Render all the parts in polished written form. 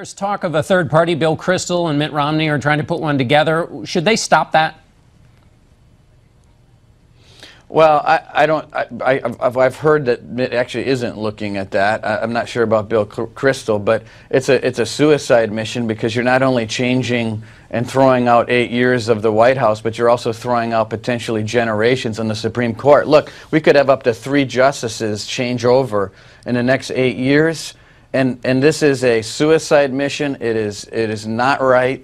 There's talk of a third party. Bill Kristol and Mitt Romney are trying to put one together. Should they stop that? Well, I've heard that Mitt actually isn't looking at that. I'm not sure about Bill Kristol, but it's a suicide mission, because you're not only changing and throwing out 8 years of the White House, but you're also throwing out potentially generations on the Supreme Court. Look, we could have up to 3 justices change over in the next 8 years, and this is a suicide mission. It is not right.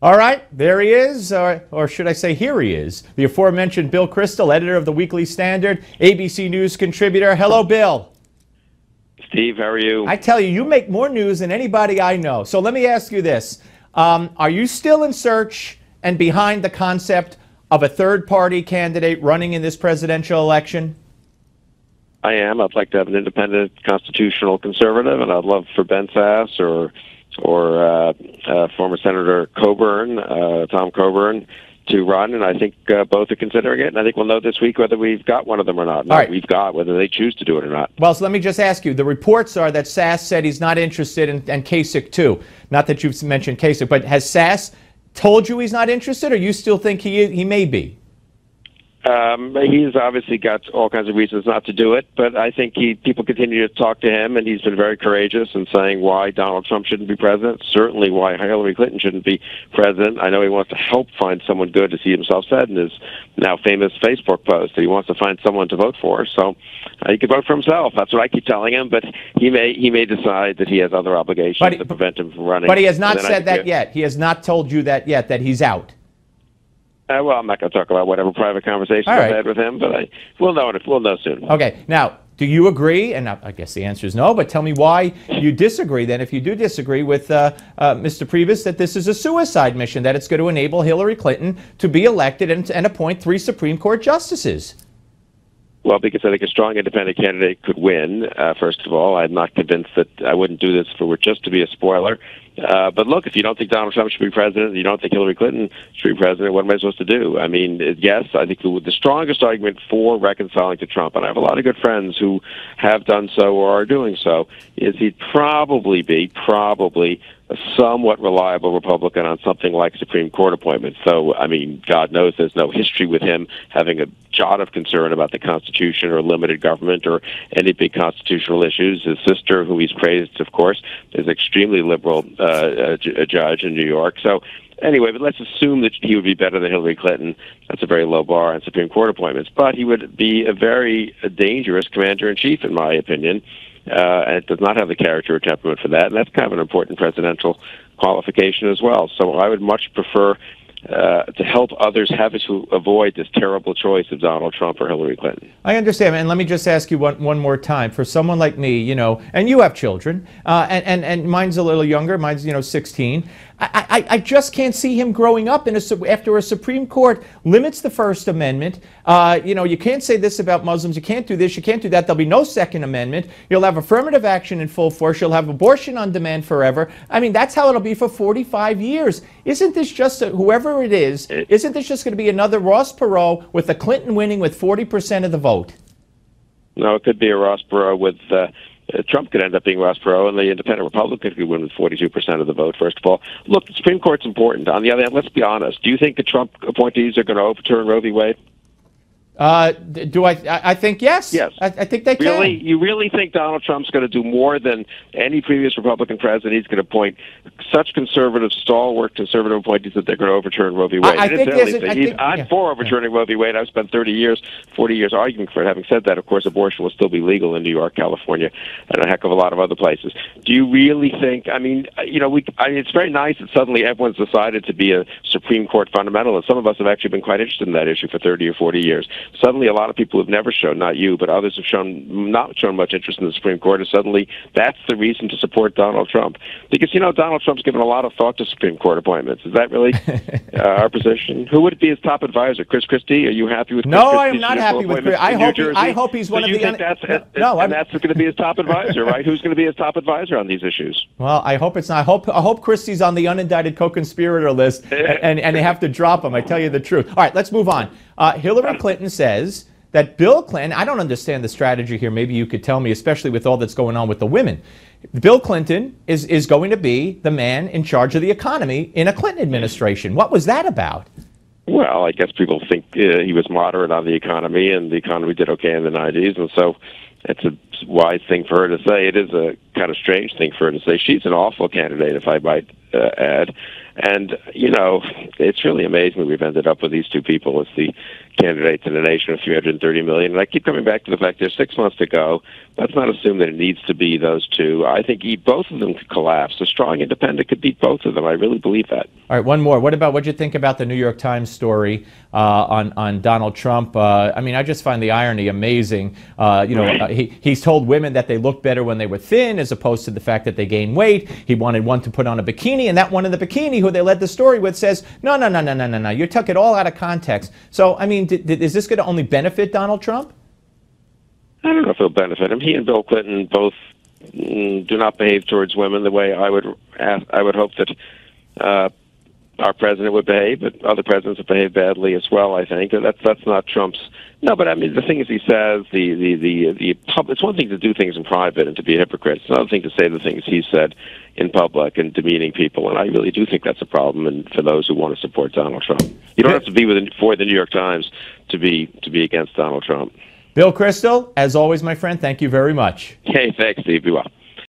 All right, there he is, or should I say here he is, the aforementioned Bill Kristol, editor of the Weekly Standard, ABC News contributor. Hello, Bill. Steve, how are you? I tell you, you make more news than anybody I know. So let me ask you this. Are you still in search and behind the concept of a third-party candidate running in this presidential election? I am. I'd like to have an independent constitutional conservative, and I'd love for Ben Sasse or former Senator Coburn, Tom Coburn, to run, and I think both are considering it, and I think we'll know this week whether we've got one of them or not. All right. We've got whether they choose to do it or not. Well, so let me just ask you, the reports are that Sasse said he's not interested, and Kasich too. Not that you've mentioned Kasich, but has Sasse told you he's not interested, or you still think he may be? He's obviously got all kinds of reasons not to do it, but I think people continue to talk to him, and he's been very courageous in saying why Donald Trump shouldn't be president, certainly why Hillary Clinton shouldn't be president. I know he wants to help find someone good, as he himself said in his now famous Facebook post, that he wants to find someone to vote for. So he could vote for himself. That's what I keep telling him, but he may decide that he has other obligations to prevent him from running. But he has not said that yet. He has not told you that yet, that he's out. Well, I'm not going to talk about whatever private conversations I've had with him, but we'll know soon. Okay. Now, do you agree? And I guess the answer is no, but tell me why you disagree then, if you do disagree with Mr. Priebus, that this is a suicide mission, that it's going to enable Hillary Clinton to be elected and appoint 3 Supreme Court justices. Well, because I think a strong independent candidate could win, first of all. I'm not convinced that I wouldn't do this if it were just to be a spoiler. But look, if you don't think Donald Trump should be president, you don't think Hillary Clinton should be president, what am I supposed to do? I mean, yes, I think the strongest argument for reconciling to Trump, and I have a lot of good friends who have done so or are doing so, is he'd probably be a somewhat reliable Republican on something like Supreme Court appointments. So, I mean, God knows there's no history with him having a jot of concern about the Constitution or limited government or any big constitutional issues. His sister, who he's praised, of course, is an extremely liberal judge in New York. So, anyway, but let's assume that he would be better than Hillary Clinton. That's a very low bar on Supreme Court appointments. But he would be a very dangerous commander-in-chief, in my opinion. And it does not have the character or temperament for that, and that's kind of an important presidential qualification as well. So I would much prefer to help others have it to avoid this terrible choice of Donald Trump or Hillary Clinton. I understand, and let me just ask you one more time. For someone like me, you know, and you have children, and mine's a little younger, mine's 16. I just can't see him growing up after a Supreme Court limits the First Amendment. You can't say this about Muslims. You can't do this. You can't do that. There'll be no Second Amendment. You'll have affirmative action in full force. You'll have abortion on demand forever. I mean, that's how it'll be for 45 years. Isn't this just, whoever it is, isn't this just going to be another Ross Perot with the Clinton winning with 40% of the vote? No, it could be a Ross Perot with... Trump could end up being Ross Perot, and the independent Republican could win with 42% of the vote, first of all. Look, the Supreme Court's important. On the other hand, let's be honest. Do you think the Trump appointees are going to overturn Roe v. Wade? I think yes. Yes. I think they can. Really? You really think Donald Trump's going to do more than any previous Republican president? He's going to appoint such conservative, stalwart conservative appointees that they're going to overturn Roe v. Wade. I'm for overturning Roe v. Wade. I've spent 40 years arguing for it. Having said that, of course, abortion will still be legal in New York, California, and a heck of a lot of other places. Do you really think, it's very nice that suddenly everyone's decided to be a Supreme Court fundamentalist. Some of us have actually been quite interested in that issue for 30 or 40 years. Suddenly, a lot of people have never shown, not you, but others have not shown much interest in the Supreme Court, and suddenly that's the reason to support Donald Trump. Because, Donald Trump's given a lot of thought to Supreme Court appointments. Is that really our position? Who would it be his top advisor? Chris Christie? Are you happy with Chris Christie? No, I am not happy with Chris. I hope he's one of the... that's going to be his top advisor, right? Who's going to be his top advisor on these issues? Well, I hope it's not. I hope Christie's on the unindicted co-conspirator list, and they have to drop him. I tell you the truth. All right, let's move on. Hillary Clinton says that Bill Clinton, I don't understand the strategy here, maybe you could tell me, especially with all that's going on with the women. Bill Clinton is going to be the man in charge of the economy in a Clinton administration. What was that about? Well, I guess people think he was moderate on the economy, and the economy did okay in the 90s, and so it's a wise thing for her to say. It is a kind of strange thing for her to say. She's an awful candidate, if I might add. And, you know, it's really amazing that we've ended up with these two people as the candidates in a nation of 330 million. And I keep coming back to the fact there's 6 months to go. Let's not assume that it needs to be those two. I think both of them could collapse. A strong independent could beat both of them. I really believe that. All right, one more. What'd you think about the New York Times story on Donald Trump? I mean, I just find the irony amazing. He's told women that they look better when they were thin, as opposed to the fact that they gain weight. He wanted one to put on a bikini, and that one in the bikini, who they led the story with, says, no. You took it all out of context. So, I mean, is this going to only benefit Donald Trump? I don't know if it'll benefit him. He and Bill Clinton both do not behave towards women the way I would hope that our president would behave, but other presidents have behaved badly as well. I think that's not Trump's. No, but I mean the things he says, it's one thing to do things in private and to be a hypocrite. It's another thing to say the things he said in public and demeaning people. And I really do think that's a problem. And for those who want to support Donald Trump, you don't have to be for the New York Times to be against Donald Trump. Bill Kristol, as always, my friend, thank you very much. Hey, thanks, Steve. Be well.